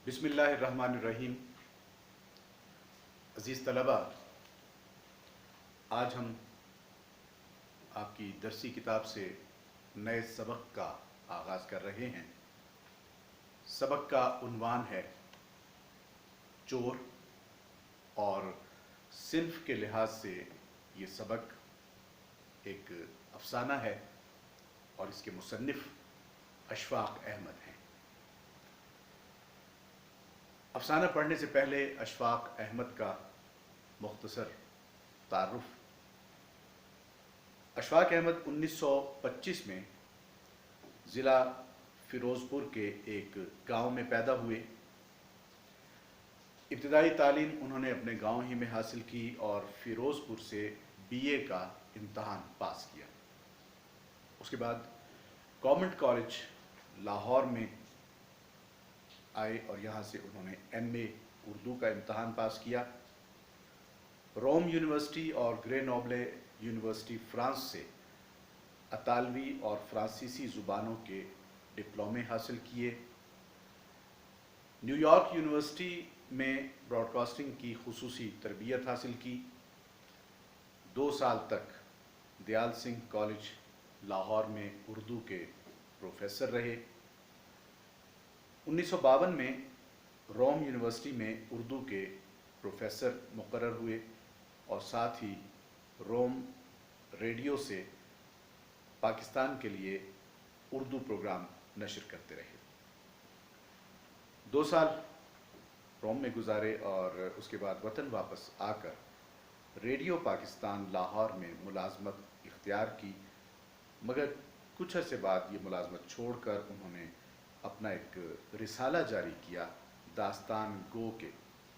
بسم اللہ الرحمن الرحیم۔ عزیز طلبہ، آج ہم آپ کی درسی کتاب سے نئے سبق کا آغاز کر رہے ہیں۔ سبق کا عنوان ہے چور، اور صنف کے لحاظ سے یہ سبق ایک افسانہ ہے اور اس کے مصنف اشفاق احمد ہیں۔ افسانہ پڑھنے سے پہلے اشفاق احمد کا مختصر تعارف۔ اشفاق احمد 1925 میں ضلع فیروز پور کے ایک گاؤں میں پیدا ہوئے۔ ابتدائی تعلیم انہوں نے اپنے گاؤں ہی میں حاصل کی اور فیروز پور سے BA کا امتحان پاس کیا۔ اس کے بعد گورنمنٹ کالج لاہور میں آئے اور یہاں سے انہوں نے MA اردو کا امتحان پاس کیا۔ روم یونیورسٹی اور گرینوبلے یونیورسٹی فرانس سے اطالوی اور فرانسیسی زبانوں کے ڈپلومے حاصل کیے۔ نیو یارک یونیورسٹی میں براڈ کاسٹنگ کی خصوصی تربیت حاصل کی۔ 2 سال تک دیال سنگھ کالج لاہور میں اردو کے پروفیسر رہے۔ 1952 میں روم یونیورسٹی میں اردو کے پروفیسر مقرر ہوئے اور ساتھ ہی روم ریڈیو سے پاکستان کے لیے اردو پروگرام نشر کرتے رہے۔ 2 سال روم میں گزارے اور اس کے بعد وطن واپس آ کر ریڈیو پاکستان لاہور میں ملازمت اختیار کی، مگر کچھ عرصے بعد یہ ملازمت چھوڑ کر انہوں نے اپنا ایک رسالہ جاری کیا داستان گو کے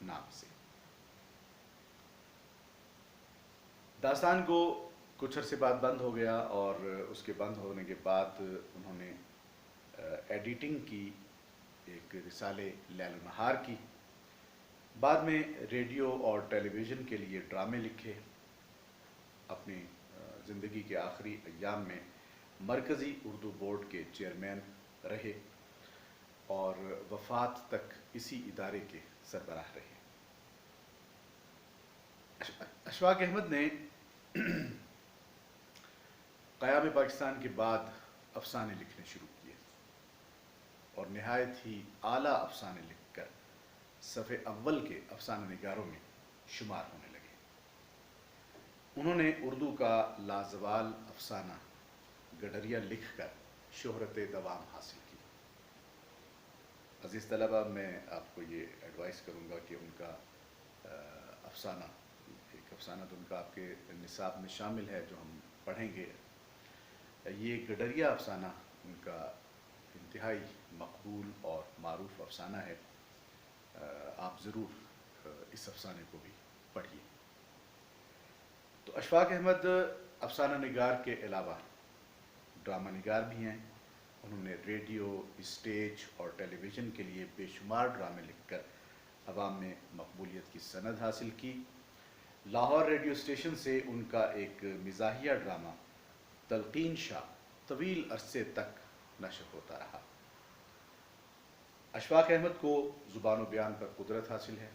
نام سے۔ داستان گو کچھ عرصے بعد بند ہو گیا اور اس کے بند ہونے کے بعد انہوں نے ایڈیٹنگ کی، ایک رسالے لیل و نہار کی۔ بعد میں ریڈیو اور ٹیلی ویژن کے لیے ڈرامے لکھے۔ اپنی زندگی کے آخری ایام میں مرکزی اردو بورڈ کے چیئرمین رہے اور وفات تک اسی ادارے کے سربراہ رہے۔ اشفاق احمد نے قیام پاکستان کے بعد افسانے لکھنے شروع کیے اور نہایت ہی اعلیٰ افسانے لکھ کر صفحے اول کے افسانہ نگاروں میں شمار ہونے لگے۔ انہوں نے اردو کا لازوال افسانہ گڈریا لکھ کر شہرت دوام حاصل کی۔ عزیز طلبہ، میں آپ کو یہ ایڈوائز کروں گا کہ ان کا افسانہ، ایک افسانہ تو ان کا آپ کے نصاب میں شامل ہے جو ہم پڑھیں گے۔ یہ گڈریا افسانہ ان کا انتہائی مقبول اور معروف افسانہ ہے۔ آپ ضرور اس افسانے کو بھی پڑھیے۔ تو اشفاق احمد افسانہ نگار کے علاوہ ڈرامہ نگار بھی ہیں۔ انہوں نے ریڈیو، اسٹیج اور ٹیلی ویژن کے لیے بے شمار ڈرامے لکھ کر عوام میں مقبولیت کی سند حاصل کی۔ لاہور ریڈیو اسٹیشن سے ان کا ایک مزاحیہ ڈرامہ تلقین شاہ طویل عرصے تک نشر ہوتا رہا۔ اشفاق احمد کو زبان و بیان پر قدرت حاصل ہے۔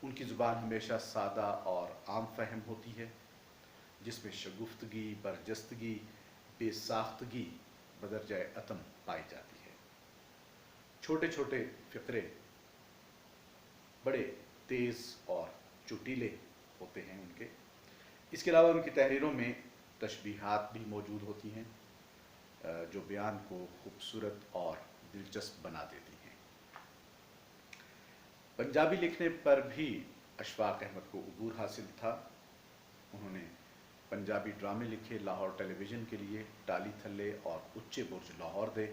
ان کی زبان ہمیشہ سادہ اور عام فہم ہوتی ہے، جس میں شگفتگی، برجستگی، بے ساختگی بدرجہ اتم پائی جاتی ہے۔ چھوٹے چھوٹے فقرے بڑے تیز اور چٹیلے ہوتے ہیں ان کے۔ اس کے علاوہ ان کی تحریروں میں تشبیہات بھی موجود ہوتی ہیں جو بیان کو خوبصورت اور دلچسپ بنا دیتی ہیں۔ پنجابی لکھنے پر بھی اشفاق احمد کو عبور حاصل تھا۔ انہوں نے پنجابی ڈرامے لکھے لاہور ٹیلی ویژن کے لیے، ٹالی تھلے اور اچے برج لاہور دے،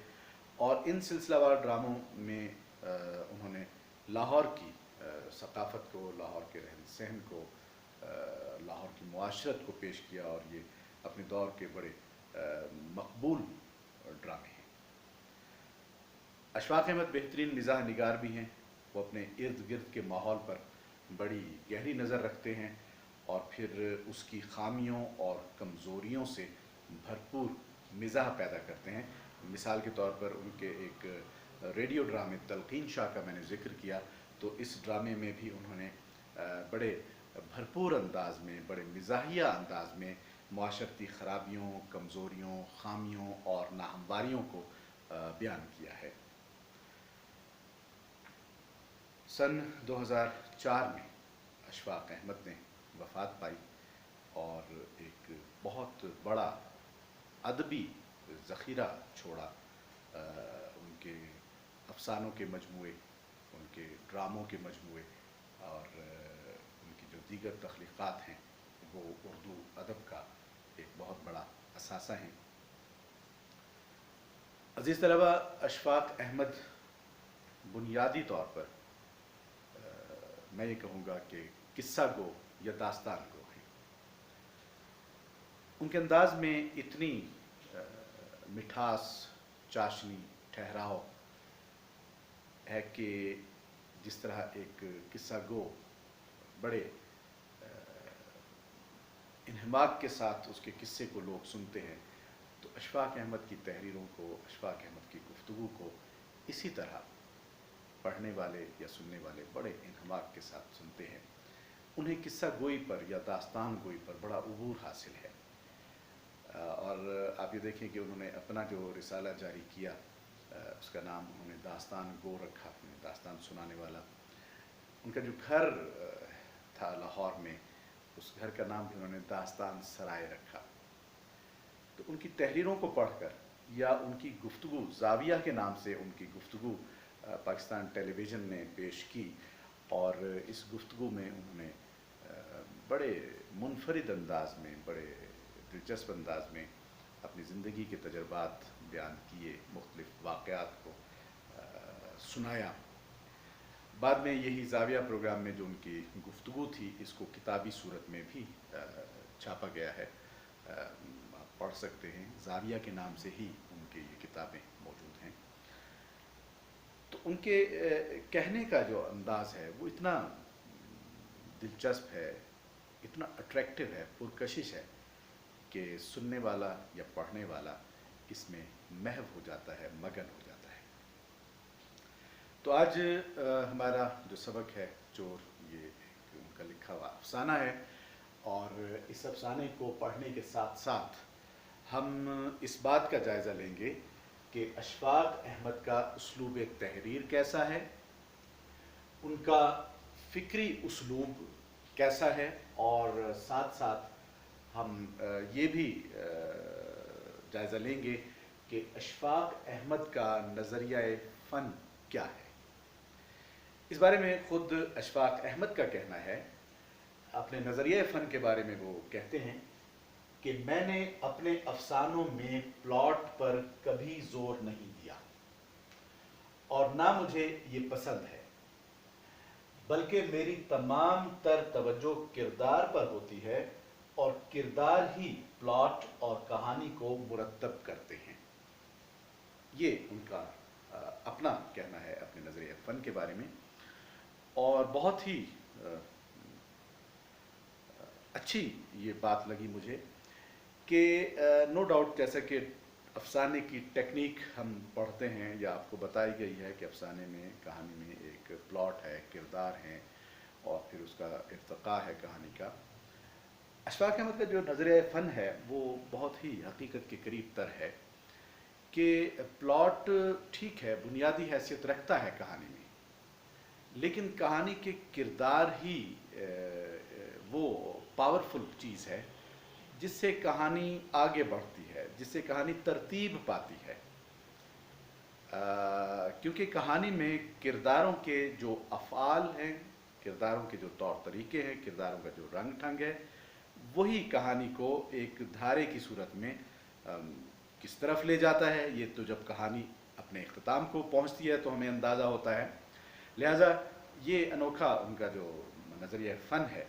اور ان سلسلہ وار ڈراموں میں انہوں نے لاہور کی ثقافت کو، لاہور کے رہن سہن کو، لاہور کی معاشرت کو پیش کیا، اور یہ اپنے دور کے بڑے مقبول ڈرامے ہیں۔ اشفاق احمد بہترین مزاح نگار بھی ہیں۔ وہ اپنے ارد گرد کے ماحول پر بڑی گہری نظر رکھتے ہیں اور پھر اس کی خامیوں اور کمزوریوں سے بھرپور مزاح پیدا کرتے ہیں۔ مثال کے طور پر ان کے ایک ریڈیو ڈرامے تلقین شاہ کا میں نے ذکر کیا، تو اس ڈرامے میں بھی انہوں نے بڑے بھرپور انداز میں، بڑے مزاحیہ انداز میں معاشرتی خرابیوں، کمزوریوں، خامیوں اور ناہمواریوں کو بیان کیا ہے۔ سن 2004 میں اشفاق احمد نے وفات پائی اور ایک بہت بڑا ادبی ذخیرہ چھوڑا، ان کے افسانوں کے مجموعے، ان کے ڈراموں کے مجموعے اور ان کی جو دیگر تخلیقات ہیں وہ اردو ادب کا ایک بہت بڑا اثاثہ ہیں۔ عزیز طلبہ، اشفاق احمد بنیادی طور پر میں یہ کہوں گا کہ قصہ گو یا داستان گو ہیں۔ ان کے انداز میں اتنی مٹھاس، چاشنی، ٹھہراؤ ہے کہ جس طرح ایک قصہ گو بڑے انہماک کے ساتھ اس کے قصے کو لوگ سنتے ہیں، تو اشفاق احمد کی تحریروں کو، اشفاق احمد کی گفتگو کو اسی طرح پڑھنے والے یا سننے والے بڑے انہماک کے ساتھ سنتے ہیں۔ انہیں قصہ گوئی پر یا داستان گوئی پر بڑا عبور حاصل ہے، اور آپ یہ دیکھیں کہ انہوں نے اپنا جو رسالہ جاری کیا اس کا نام انہوں نے داستان گو رکھا، داستان سنانے والا۔ ان کا جو گھر تھا لاہور میں، اس گھر کا نام بھی انہوں نے داستان سرائے رکھا۔ تو ان کی تحریروں کو پڑھ کر یا ان کی گفتگو، زاویہ کے نام سے ان کی گفتگو پاکستان ٹیلی ویژن نے پیش کی، اور اس گفتگو میں انہوں نے بڑے منفرد انداز میں، بڑے دلچسپ انداز میں اپنی زندگی کے تجربات بیان کیے، مختلف واقعات کو سنایا۔ بعد میں یہی زاویہ پروگرام میں جو ان کی گفتگو تھی، اس کو کتابی صورت میں بھی چھاپا گیا ہے، آپ پڑھ سکتے ہیں، زاویہ کے نام سے ہی ان کی یہ کتابیں موجود ہیں۔ تو ان کے کہنے کا جو انداز ہے وہ اتنا دلچسپ ہے، اتنا اٹریکٹیو ہے، پرکشش ہے کہ سننے والا یا پڑھنے والا اس میں محو ہو جاتا ہے، مگن ہو جاتا ہے۔ تو آج ہمارا جو سبق ہے چور، یہ ایک ان کا لکھا ہوا افسانہ ہے، اور اس افسانے کو پڑھنے کے ساتھ ساتھ ہم اس بات کا جائزہ لیں گے کہ اشفاق احمد کا اسلوب تحریر کیسا ہے، ان کا فکری اسلوب کیسا ہے، اور ساتھ ساتھ ہم یہ بھی جائزہ لیں گے کہ اشفاق احمد کا نظریہ فن کیا ہے۔ اس بارے میں خود اشفاق احمد کا کہنا ہے، اپنے نظریہ فن کے بارے میں وہ کہتے ہیں کہ میں نے اپنے افسانوں میں پلاٹ پر کبھی زور نہیں دیا، اور نہ مجھے یہ پسند ہے، بلکہ میری تمام تر توجہ کردار پر ہوتی ہے، اور کردار ہی پلاٹ اور کہانی کو مرتب کرتے ہیں۔ یہ ان کا اپنا کہنا ہے اپنے نظریہ فن کے بارے میں، اور بہت ہی اچھی یہ بات لگی مجھے کہ نو ڈاؤٹ، جیسا کہ افسانے کی ٹیکنیک ہم پڑھتے ہیں یا آپ کو بتائی گئی ہے کہ افسانے میں، کہانی میں ایک پلاٹ ہے، کردار ہیں، اور پھر اس کا ارتقاء ہے کہانی کا۔ اشفاق احمد کا جو نظریہ فن ہے وہ بہت ہی حقیقت کے قریب تر ہے کہ پلاٹ ٹھیک ہے، بنیادی حیثیت رکھتا ہے کہانی میں، لیکن کہانی کے کردار ہی وہ پاورفل چیز ہے جس سے کہانی آگے بڑھتی ہے، جس سے کہانی ترتیب پاتی ہے، کیونکہ کہانی میں کرداروں کے جو افعال ہیں، کرداروں کے جو طور طریقے ہیں، کرداروں کا جو رنگ ٹھنگ ہے، وہی کہانی کو ایک دھارے کی صورت میں کس طرف لے جاتا ہے۔ یہ تو جب کہانی اپنے اختتام کو پہنچتی ہے تو ہمیں اندازہ ہوتا ہے۔ لہٰذا یہ انوکھا ان کا جو نظریہ فن ہے،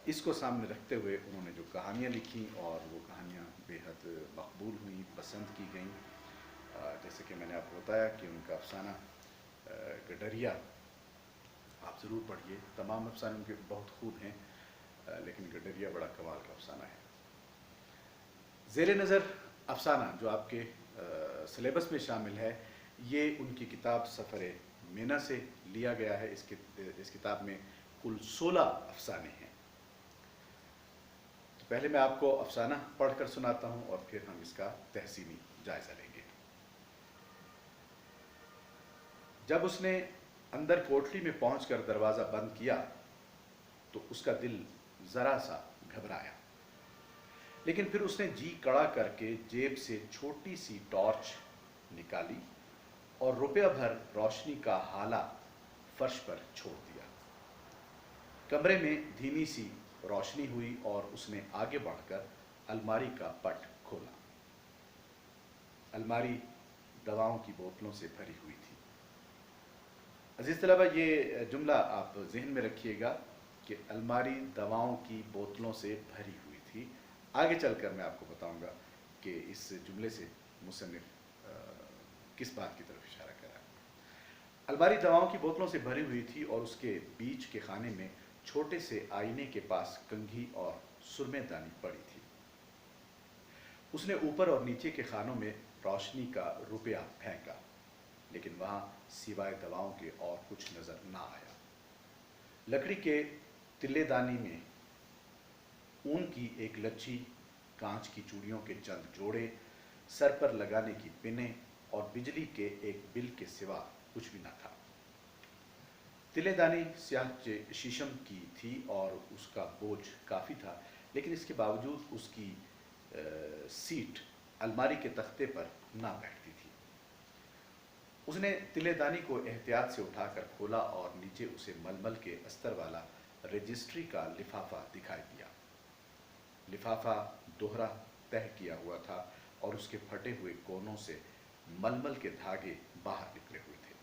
اس کو سامنے رکھتے ہوئے انہوں نے جو کہانیاں لکھیں، اور وہ کہانیاں بے حد مقبول ہوئیں، پسند کی گئیں۔ جیسے کہ میں نے آپ کو بتایا کہ ان کا افسانہ گڈریا آپ ضرور پڑھیے، تمام افسانے ان کے بہت خوب ہیں، لیکن گڈریا بڑا کمال کا افسانہ ہے۔ زیر نظر افسانہ جو آپ کے سلیبس میں شامل ہے، یہ ان کی کتاب سفر مینا سے لیا گیا ہے۔ اس کتاب میں کل 16 افسانے ہیں۔ تو پہلے میں آپ کو افسانہ پڑھ کر سناتا ہوں اور پھر ہم اس کا تحسینی جائزہ لیں گے۔ جب اس نے اندر کوٹلی میں پہنچ کر دروازہ بند کیا تو اس کا دل ذرا سا گھبرایا، لیکن پھر اس نے جی کڑا کر کے جیب سے چھوٹی سی ٹارچ نکالی اور روپیہ بھر روشنی کا ہالہ فرش پر چھوڑ دیا۔ کمرے میں دھیمی سی روشنی ہوئی اور اس نے آگے بڑھ کر الماری کا پٹ کھولا۔ الماری دواؤں کی بوتلوں سے بھری ہوئی تھی۔ عزیز طلبہ، یہ جملہ آپ ذہن میں رکھیے گا کہ الماری دواؤں کی بوتلوں سے بھری ہوئی تھی۔ آگے چل کر میں آپ کو بتاؤں گا کہ اس جملے سے مصنف کس بات کی طرف اشارہ کر رہا ہے۔ الماری دواؤں کی بوتلوں سے بھری ہوئی تھی اور اس کے بیچ کے خانے میں چھوٹے سے آئینے کے پاس کنگھی اور سرمے دانی پڑی تھی۔ اس نے اوپر اور نیچے کے خانوں میں روشنی کا روپیہ پھینکا، لیکن وہاں سوائے دواؤں کے اور کچھ نظر نہ آیا۔ لکڑی کے تلے دانی میں اون کی ایک لچھی، کانچ کی چوڑیوں کے چند جوڑے، سر پر لگانے کی پنیں اور بجلی کے ایک بل کے سوا کچھ بھی نہ تھا۔ تلے دانی سیاہ شیشم کی تھی اور اس کا بوجھ کافی تھا، لیکن اس کے باوجود اس کی سیٹ الماری کے تختے پر نہ بیٹھتی تھی۔ اس نے تلے دانی کو احتیاط سے اٹھا کر کھولا اور نیچے اسے ململ کے استر والا رجسٹری کا لفافہ دکھائی دیا۔ لفافہ دوہرا تہہ کیا ہوا تھا اور اس کے پھٹے ہوئے کونوں سے ململ کے دھاگے باہر نکلے ہوئے تھے۔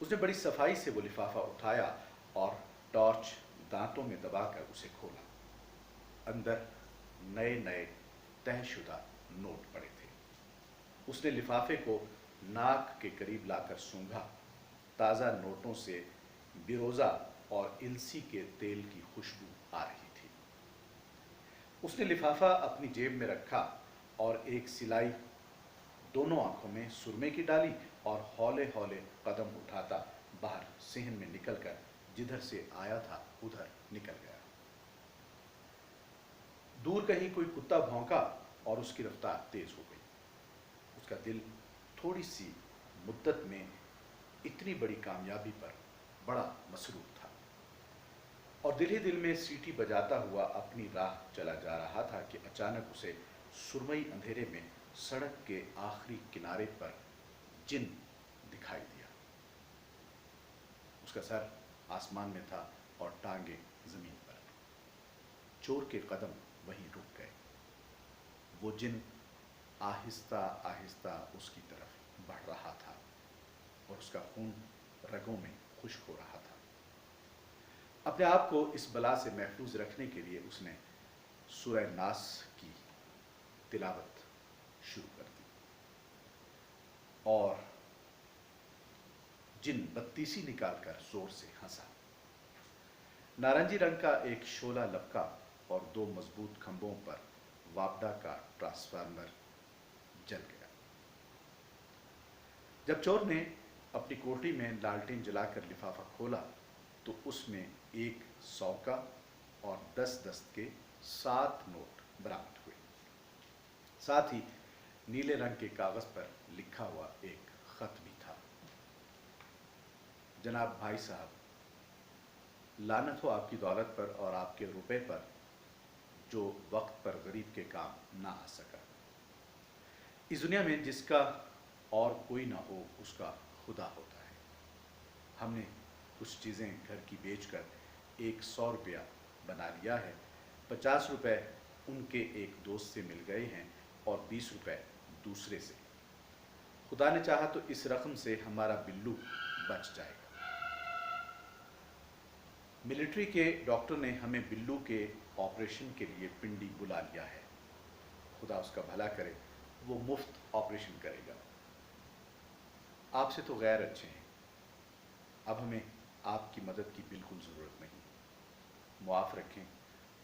اس نے بڑی صفائی سے وہ لفافہ اٹھایا اور ٹارچ دانتوں میں دبا کر اسے کھولا۔ اندر نئے نئے تہہ شدہ نوٹ پڑے تھے۔ اس نے لفافے کو ناک کے قریب لا کر سونگھا۔ تازہ نوٹوں سے بیروزہ اور السی کے تیل کی خوشبو آ رہی تھی۔ اس نے لفافہ اپنی جیب میں رکھا اور ایک سلائی دونوں آنکھوں میں سرمے کی ڈالی اور ہولے ہولے قدم اٹھاتا باہر صحن میں نکل کر جدھر سے آیا تھا ادھر نکل گیا۔ دور کہیں کوئی کتا بھونکا اور اس کی رفتار تیز ہو گئی۔ اس کا دل تھوڑی سی مدت میں اتنی بڑی کامیابی پر بڑا مسرور تھا اور دل ہی دل میں سیٹی بجاتا ہوا اپنی راہ چلا جا رہا تھا کہ اچانک اسے سرمئی اندھیرے میں سڑک کے آخری کنارے پر جن دکھائی دیا۔ اس کا سر آسمان میں تھا اور ٹانگیں زمین پر۔ چور کے قدم وہیں رک گئے۔ وہ جن آہستہ آہستہ اس کی طرف بڑھ رہا تھا اور اس کا خون رگوں میں خشک ہو رہا تھا۔ اپنے آپ کو اس بلا سے محفوظ رکھنے کے لیے اس نے سورہ ناس کی تلاوت شروع کر دی اور جن بتیسی نکال کر زور سے ہنسا۔ نارنجی رنگ کا ایک شعلہ لپکا اور 2 مضبوط کھمبوں پر واپڈا کا ٹرانسفارمر جل گیا۔ جب چور نے اپنی کوٹری میں لالٹین جلا کر لفافہ کھولا تو اس میں 100 کا اور 10 کے 7 نوٹ برآمد ہوئے۔ ساتھ ہی نیلے رنگ کے کاغذ پر لکھا ہوا ایک خط بھی تھا۔ جناب بھائی صاحب، لعنت ہو آپ کی دولت پر اور آپ کے روپے پر جو وقت پر غریب کے کام نہ آ سکا۔ اس دنیا میں جس کا اور کوئی نہ ہو اس کا خدا ہوتا ہے۔ ہم نے کچھ چیزیں گھر کی بیچ کر 100 روپیہ بنا لیا ہے۔ 50 روپے ان کے ایک دوست سے مل گئے ہیں اور 20 روپے دوسرے سے۔ خدا نے چاہا تو اس رقم سے ہمارا بلو بچ جائے گا۔ ملٹری کے ڈاکٹر نے ہمیں بلو کے آپریشن کے لیے پنڈی بلا لیا ہے۔ خدا اس کا بھلا کرے، وہ مفت آپریشن کرے گا۔ آپ سے تو غیر اچھے ہیں، اب ہمیں آپ کی مدد کی بالکل ضرورت نہیں۔ معاف رکھیں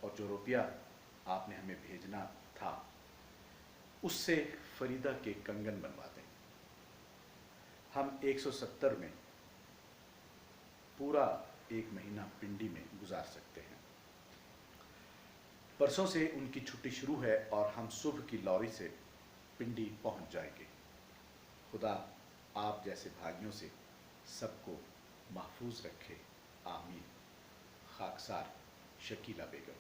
اور جو روپیہ آپ نے ہمیں بھیجنا تھا اس سے فریدہ کے کنگن بنوا دیں۔ ہم 170 میں پورا 1 مہینہ پنڈی میں گزار سکتے ہیں۔ پرسوں سے ان کی چھٹی شروع ہے اور ہم صبح کی لوری سے پنڈی پہنچ جائیں گے۔ خدا آپ جیسے بھائیوں سے سب کو محفوظ رکھے، آمین۔ خاکسار شکیلہ بیگم۔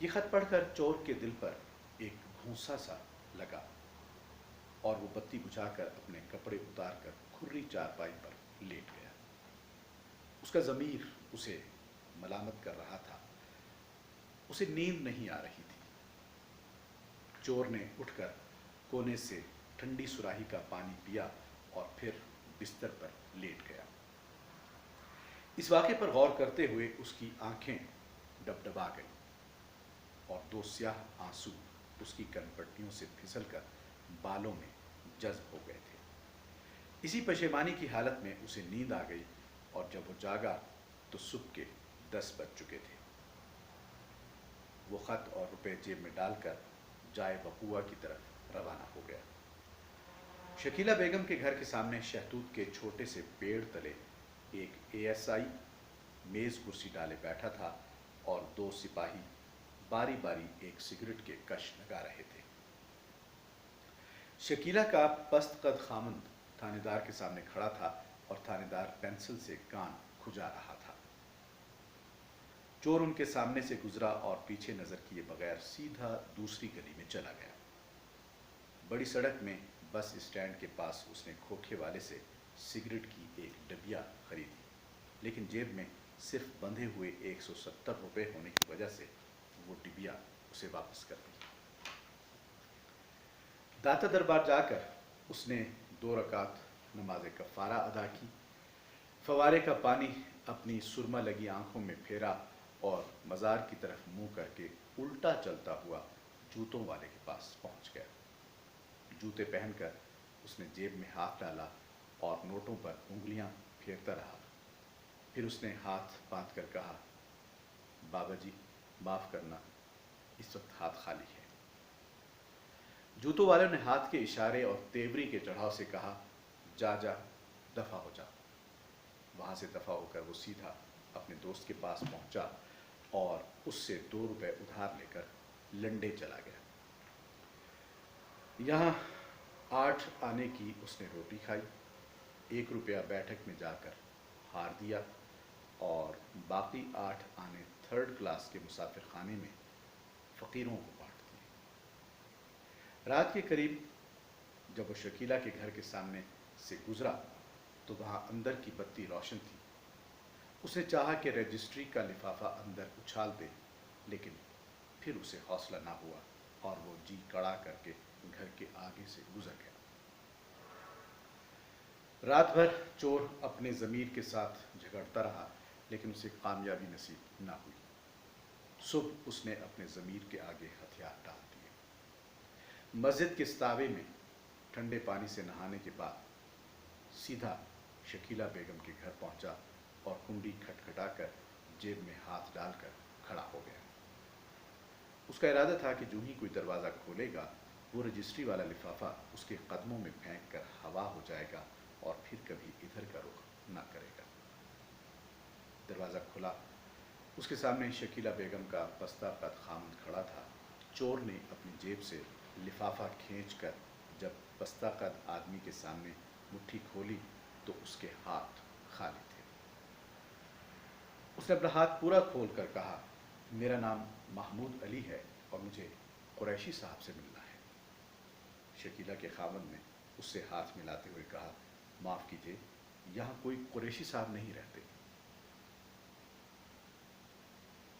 یہ خط پڑھ کر چور کے دل پر ایک گھونسا سا لگا اور وہ بتی بجھا کر اپنے کپڑے اتار کر کھری چارپائی پر لیٹ گیا۔ اس کا ضمیر اسے ملامت کر رہا تھا، اسے نیند نہیں آ رہی تھی۔ چور نے اٹھ کر کونے سے ٹھنڈی سراہی کا پانی پیا اور پھر بستر پر لیٹ گیا۔ اس واقعے پر غور کرتے ہوئے اس کی آنکھیں ڈبڈبا گئیں اور 2 سیاہ آنسو اس کی کنپٹیوں سے پھسل کر بالوں میں جذب ہو گئے تھے۔ اسی پشیمانی کی حالت میں اسے نیند آ گئی اور جب وہ جاگا تو صبح کے 10 بج چکے تھے۔ وہ خط اور روپے جیب میں ڈال کر جائے وقوع کی طرف روانہ ہو گیا۔ شکیلہ بیگم کے گھر کے سامنے شہتوت کے چھوٹے سے پیڑ تلے ایک ASI میز کرسی ڈالے بیٹھا تھا اور 2 سپاہی باری باری ایک سگریٹ کے کش لگا رہے تھے۔ شکیلہ کا پست قد خامند تھانے دار کے سامنے کھڑا تھا اور تھانے دار پینسل سے کان کھجا رہا تھا۔ چور ان کے سامنے سے گزرا اور پیچھے نظر کیے بغیر سیدھا دوسری گلی میں چلا گیا۔ بڑی سڑک میں بس اسٹینڈ کے پاس اس نے کھوکھے والے سے سگریٹ کی ایک ڈبیا خریدی، لیکن جیب میں صرف بندھے ہوئے 170 روپے ہونے کی وجہ سے وہ ڈبیا اسے واپس کر دی۔ داتا دربار جا کر اس نے 2 رکعت نماز کفارہ ادا کی، فوارے کا پانی اپنی سرما لگی آنکھوں میں پھیرا اور مزار کی طرف منہ کر کے الٹا چلتا ہوا جوتوں والے کے پاس پہنچ گیا۔ جوتے پہن کر اس نے جیب میں ہاتھ ڈالا اور نوٹوں پر انگلیاں پھیرتا رہا۔ پھر اس نے ہاتھ باندھ کر کہا، بابا جی معاف کرنا، اس وقت ہاتھ خالی ہے۔ جوتوں والوں نے ہاتھ کے اشارے اور تیوری کے چڑھاؤ سے کہا، جا جا دفع ہو جا۔ وہاں سے دفع ہو کر وہ سیدھا اپنے دوست کے پاس پہنچا اور اس سے 2 روپے ادھار لے کر لنڈے چلا گیا۔ یہاں 8 آنے کی اس نے روٹی کھائی، 1 روپیہ بیٹھک میں جا کر ہار دیا اور باقی 8 آنے 3rd کلاس کے مسافر خانے میں فقیروں کو بانٹ دیے۔ رات کے قریب جب وہ شکیلہ کے گھر کے سامنے سے گزرا تو وہاں اندر کی بتی روشن تھی۔ اس نے چاہا کہ رجسٹری کا لفافہ اندر اچھال دے، لیکن پھر اسے حوصلہ نہ ہوا اور وہ جی کڑا کر کے گھر کے آگے سے گزر گیا۔ رات بھر چور اپنے ضمیر کے ساتھ جھگڑتا رہا، لیکن اسے کامیابی نصیب نہ ہوئی۔ صبح اس نے اپنے ضمیر کے آگے ہتھیار ڈال دیے۔ مسجد کے ستاوے میں ٹھنڈے پانی سے نہانے کے بعد سیدھا شکیلہ بیگم کے گھر پہنچا اور کنڈی کھٹکھٹا کر جیب میں ہاتھ ڈال کر کھڑا ہو گیا۔ اس کا ارادہ تھا کہ جو ہی کوئی دروازہ کھولے گا وہ رجسٹری والا لفافہ اس کے قدموں میں پھینک کر ہوا ہو جائے گا اور پھر کبھی ادھر کا رخ نہ کرے گا۔ دروازہ کھلا، اس کے سامنے شکیلہ بیگم کا پستہ قد خامند کھڑا تھا۔ چور نے اپنی جیب سے لفافہ کھینچ کر جب پستہ قد آدمی کے سامنے مٹھی کھولی تو اس کے ہاتھ خالی تھے۔ اس نے اپنا ہاتھ پورا کھول کر کہا، میرا نام محمود علی ہے اور مجھے قریشی صاحب سے ملنا ہے۔ شکیلہ کے خاوند نے اس سے ہاتھ ملاتے ہوئے کہا، معاف کیجیے، یہاں کوئی قریشی صاحب نہیں رہتے۔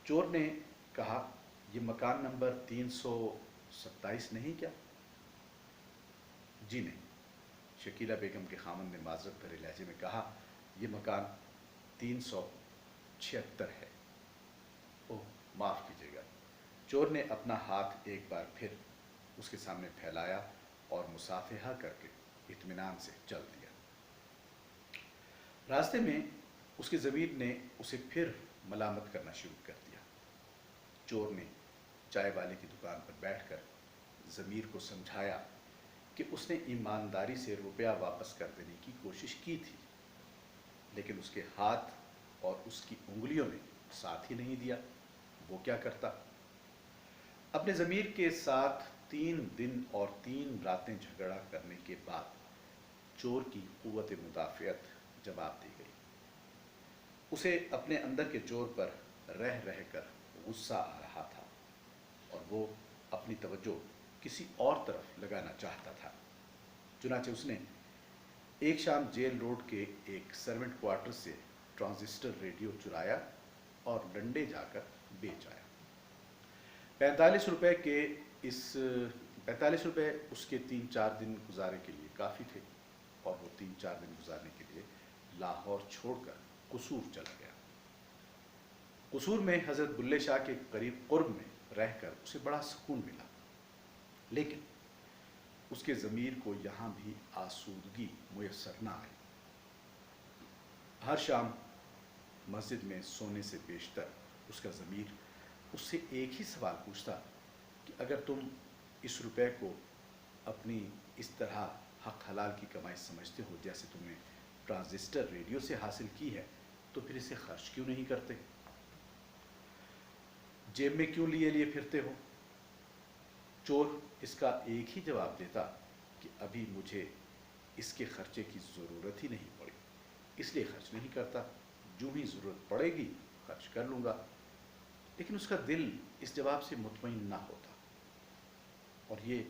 چور نے کہا، یہ مکان نمبر 327 نہیں کیا؟ جی نہیں۔ شکیلہ بیگم کے خاوند نے معذرت بھرے لہجے میں کہا، یہ مکان 376 ہے۔ اوہ معاف کیجیے گا۔ چور نے اپنا ہاتھ ایک بار پھر اس کے سامنے پھیلایا اور مصافحہ کر کے اطمینان سے چل دیا۔ راستے میں اس کے ضمیر نے اسے پھر ملامت کرنا شروع کر دیا۔ چور نے چائے والے کی دکان پر بیٹھ کر ضمیر کو سمجھایا کہ اس نے ایمانداری سے روپیہ واپس کر دینے کی کوشش کی تھی، لیکن اس کے ہاتھ اور اس کی انگلیوں نے ساتھ ہی نہیں دیا۔ وہ کیا کرتا؟ اپنے ضمیر کے ساتھ 3 دن اور 3 راتیں جھگڑا کرنے کے بعد چور کی قوت مدافعت جواب دی گئی۔ اسے اپنے اندر کے چور پر رہ رہ کر غصہ آ رہا تھا اور وہ اپنی توجہ کسی اور طرف لگانا چاہتا تھا۔ چنانچہ اس نے ایک شام جیل روڈ کے ایک سرونٹ کوارٹر سے ٹرانزسٹر ریڈیو چرایا اور لنڈے جا کر بیچ آیا۔ 45 روپے اس کے 3-4 دن گزارے کے لیے کافی تھے، اور وہ 3-4 دن گزارنے کے لیے لاہور چھوڑ کر قصور چلا گیا۔ قصور میں حضرت بلے شاہ کے قرب میں رہ کر اسے بڑا سکون ملا، لیکن اس کے ضمیر کو یہاں بھی آسودگی میسر نہ آئی۔ ہر شام مسجد میں سونے سے بیشتر اس کا ضمیر اس سے ایک ہی سوال پوچھتا کہ اگر تم اس روپے کو اپنی اس طرح حق حلال کی کمائی سمجھتے ہو جیسے تم نے ٹرانزسٹر ریڈیو سے حاصل کی ہے، تو پھر اسے خرچ کیوں نہیں کرتے؟ جیب میں کیوں لیے پھرتے ہو؟ چور اس کا ایک ہی جواب دیتا کہ ابھی مجھے اس کے خرچے کی ضرورت ہی نہیں پڑی، اس لیے خرچ نہیں کرتا، جو ہی ضرورت پڑے گی خرچ کر لوں گا۔ لیکن اس کا دل اس جواب سے مطمئن نہ ہوتا، اور یہ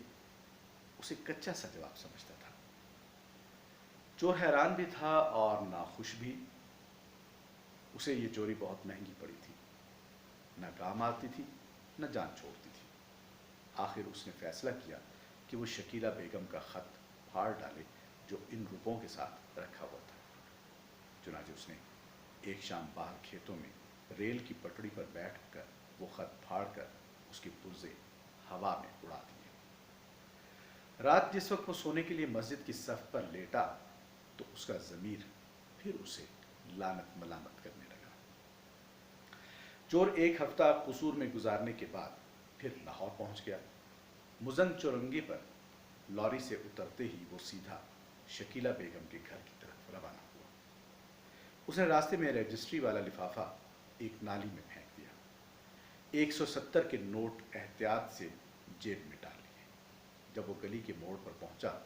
اسے کچا سا جواب سمجھتا تھا۔ چور حیران بھی تھا اور ناخوش بھی۔ اسے یہ چوری بہت مہنگی پڑی تھی، نہ کام آتی تھی نہ جان چھوڑتی تھی۔ آخر اس نے فیصلہ کیا کہ وہ شکیلہ بیگم کا خط پھاڑ ڈالے جو ان روپوں کے ساتھ رکھا ہوا تھا۔ چنانچہ اس نے ایک شام باہر کھیتوں میں ریل کی پٹڑی پر بیٹھ کر وہ خط پھاڑ کر اس کے پرزے ہوا میں اڑا دیے۔ رات جس وقت وہ سونے کے لیے مسجد کی صف پر لیٹا تو اس کا ضمیر پھر اسے لعنت ملامت کرنے لگا۔ چور 1 ہفتہ قصور میں گزارنے کے بعد پھر لاہور پہنچ گیا۔ مزنگ چورنگی پر لاری سے اترتے ہی وہ سیدھا شکیلہ بیگم کے گھر کی طرف روانہ ہوا۔ اس نے راستے میں رجسٹری والا لفافہ ایک نالی میں پھینک دیا۔ 170 کے نوٹ احتیاط سے جیب میں ڈال لیے۔ جب وہ گلی کے موڑ پر پہنچا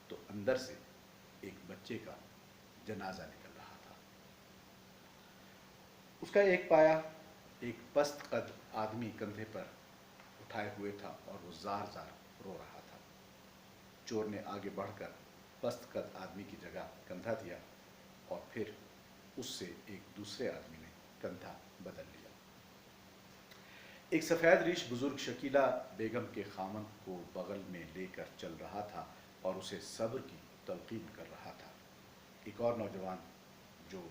تو اندر سے ایک بچے کا جنازہ نکل رہا تھا۔ اس کا ایک پایا ایک پست قد آدمی کندھے پر اٹھائے ہوئے تھا اور وہ زار زار رو رہا تھا۔ چور نے آگے بڑھ کر پست قد آدمی کی جگہ کندھا دیا اور پھر اس سے ایک دوسرے آدمی نے کندھا بدل لیا۔ ایک سفید ریش بزرگ شکیلہ بیگم کے خامند کو بغل میں لے کر چل رہا تھا اور اسے صبر کی تلقین کر رہا تھا۔ ایک اور نوجوان جو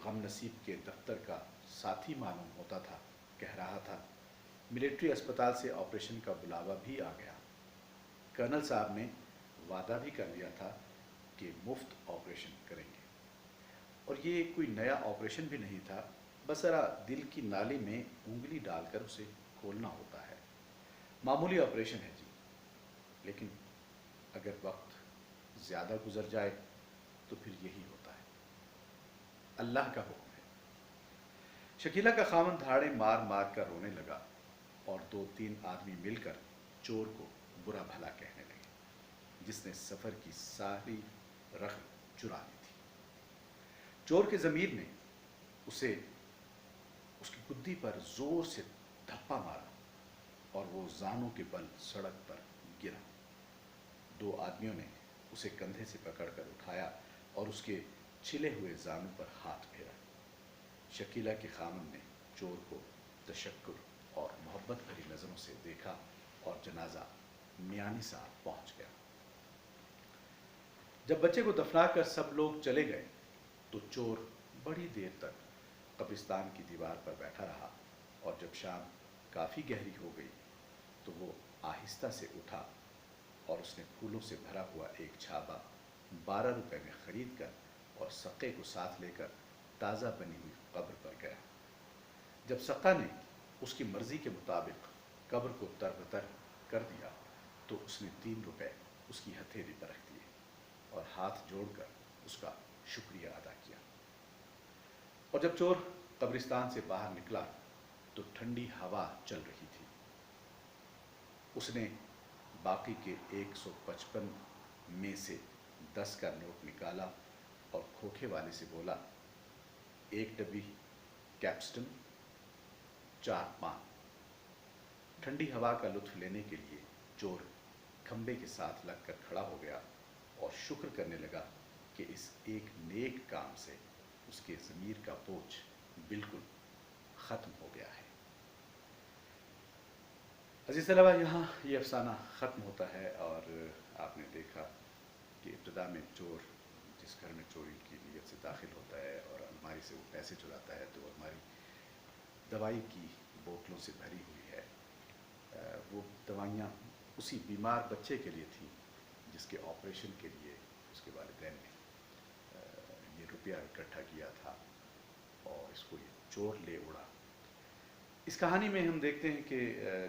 غم نصیب کے دفتر کا ساتھی معلوم ہوتا تھا کہہ رہا تھا، ملٹری اسپتال سے آپریشن کا بلاوا بھی آ گیا۔ کرنل صاحب نے وعدہ بھی کر لیا تھا کہ مفت آپریشن کریں گے، اور یہ کوئی نیا آپریشن بھی نہیں تھا، بس ذرا دل کی نالی میں انگلی ڈال کر اسے کھولنا ہوتا ہے۔ معمولی آپریشن ہے جی، لیکن اگر وقت زیادہ گزر جائے تو پھر یہی ہوتا ہے، اللہ کا حکم ہے۔ شکیلہ کا خامند دھاڑے مار مار کر رونے لگا اور 2-3 آدمی مل کر چور کو برا بھلا کہنے لگے، جس نے سفر کی ساری رقم چرا لی تھی۔ چور کے ضمیر نے اسے اس کی گدی پر زور سے دھپا مارا اور وہ زانوں کے بل سڑک پر گرا۔ 2 آدمیوں نے اسے کندھے سے پکڑ کر اٹھایا اور اس کے چھلے ہوئے زانوں پر ہاتھ پھیرا۔ شکیلہ کے خامند نے چور کو تشکر اور محبت بھری نظروں سے دیکھا اور جنازہ میانی صاحب پہنچ گیا۔ جب بچے کو دفنا کر سب لوگ چلے گئے تو چور بڑی دیر تک قبرستان کی دیوار پر بیٹھا رہا، اور جب شام کافی گہری ہو گئی تو وہ آہستہ سے اٹھا اور اس نے پھولوں سے بھرا ہوا ایک چھابا 12 روپے میں خرید کر اور سقے کو ساتھ لے کر تازہ بنی ہوئی قبر پر گیا۔ جب سقا نے اس کی مرضی کے مطابق قبر کو تر بتر کر دیا تو اس نے 3 روپے اس کی ہتھیلی پر رکھ دیے اور ہاتھ جوڑ کر اس کا شکریہ ادا کیا۔ اور جب چور قبرستان سے باہر نکلا تو ٹھنڈی ہوا چل رہی تھی۔ اس نے باقی کے 155 میں سے 10 کا نوٹ نکالا اور کھوکھے والے سے بولا، 1 ڈبی کیپسٹن، 4 پان۔ ٹھنڈی ہوا کا لطف لینے کے لیے چور کھمبے کے ساتھ لگ کر کھڑا ہو گیا اور شکر کرنے لگا کہ اس ایک نیک کام سے اس کے ضمیر کا بوجھ بالکل ختم ہو گیا ہے۔ عزیز طلبہ، یہاں یہ افسانہ ختم ہوتا ہے اور آپ نے دیکھا کہ ابتدا میں چور جس گھر میں چوری کی نیت سے داخل ہوتا ہے اور الماری سے وہ پیسے چراتا ہے تو الماری دوائی کی بوتلوں سے بھری ہوئی ہے۔ وہ دوائیاں اسی بیمار بچے کے لیے تھیں جس کے آپریشن کے لیے اس کے والدین نے یہ روپیہ اکٹھا کیا تھا اور اس کو یہ چور لے اڑا۔ اس کہانی میں ہم دیکھتے ہیں کہ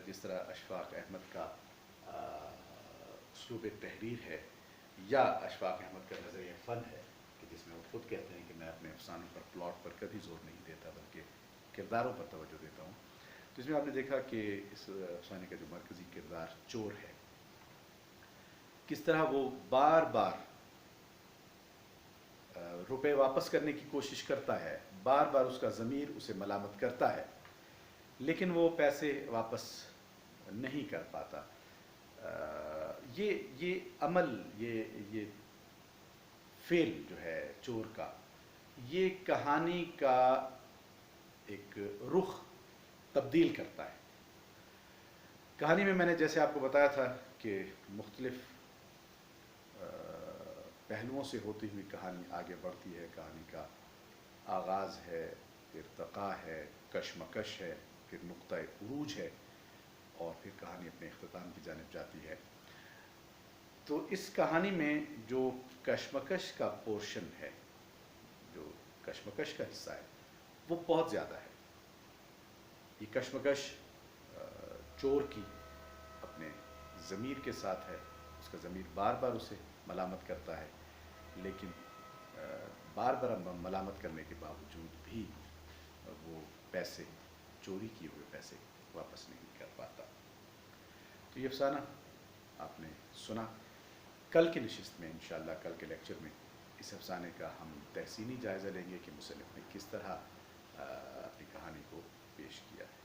جس طرح اشفاق احمد کا اسلوب تحریر ہے یا اشفاق احمد کا نظریہ فن ہے کہ جس میں وہ خود کہتے ہیں کہ میں اپنے افسانوں پر پلاٹ پر کبھی زور نہیں دیتا بلکہ کرداروں پر توجہ دیتا ہوں، تو اس میں آپ نے دیکھا کہ اس افسانے کا جو مرکزی کردار چور ہے، کس طرح وہ بار بار روپے واپس کرنے کی کوشش کرتا ہے، بار بار اس کا ضمیر اسے ملامت کرتا ہے، لیکن وہ پیسے واپس نہیں کر پاتا۔ یہ عمل، یہ فعل جو ہے چور کا، یہ کہانی کا ایک رخ تبدیل کرتا ہے۔ کہانی میں نے جیسے آپ کو بتایا تھا کہ مختلف پہلوؤں سے ہوتی ہوئی کہانی آگے بڑھتی ہے۔ کہانی کا آغاز ہے، ارتقاء ہے، کشمکش ہے، پھر نقطہ عروج ہے اور پھر کہانی اپنے اختتام کی جانب جاتی ہے۔ تو اس کہانی میں جو کشمکش کا پورشن ہے، جو کشمکش کا حصہ ہے، وہ بہت زیادہ ہے۔ یہ کشمکش چور کی اپنے ضمیر کے ساتھ ہے۔ اس کا ضمیر بار بار اسے ملامت کرتا ہے، لیکن بار بار ملامت کرنے کے باوجود بھی وہ پیسے، چوری کیے ہوئے پیسے واپس نہیں کر پاتا۔ تو یہ افسانہ آپ نے سنا۔ کل کی نشست میں انشاءاللہ، کل کے لیکچر میں اس افسانے کا ہم تحسینی جائزہ لیں گے کہ مصنف نے کس طرح اپنی کہانی کو پیش کیا ہے۔